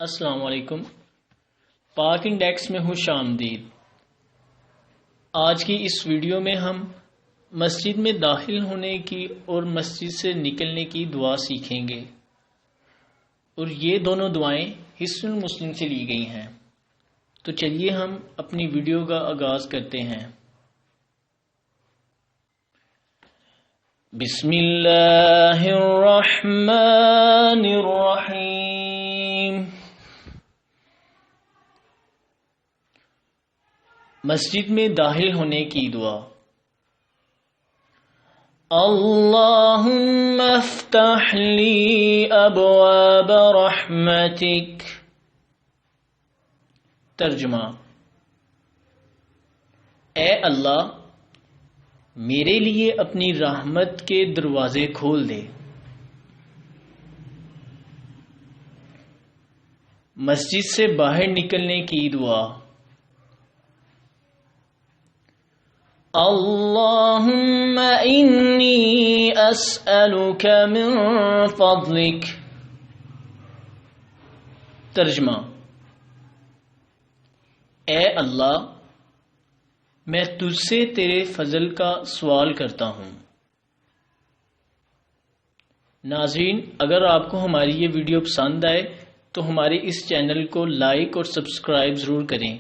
السلام علیکم۔ پاک انڈیکس میں خوش آمدید۔ آج کی اس ویڈیو میں ہم مسجد میں داخل ہونے کی اور مسجد سے نکلنے کی دعا سیکھیں گے، اور یہ دونوں دعائیں حصن مسلم سے لی گئی ہیں۔ تو چلیے ہم اپنی ویڈیو کا آغاز کرتے ہیں۔ بسم اللہ الرحمن الرحیم۔ مسجد میں داخل ہونے کی دعا۔ اللہم افتح لی ابواب رحمتک۔ ترجمہ: اے اللہ، میرے لیے اپنی رحمت کے دروازے کھول دے۔ مسجد سے باہر نکلنے کی دعا۔ اللہم انی اسألک من فضلک۔ ترجمہ: اے اللہ، میں تجھ سے تیرے فضل کا سوال کرتا ہوں۔ ناظرین، اگر آپ کو ہماری یہ ویڈیو پسند آئے تو ہمارے اس چینل کو لائک اور سبسکرائب ضرور کریں،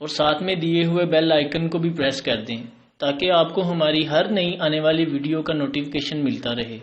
اور ساتھ میں دیے ہوئے بیل آئیکن کو بھی پریس کر دیں تاکہ آپ کو ہماری ہر نئی آنے والی ویڈیو کا نوٹیفیکیشن ملتا رہے۔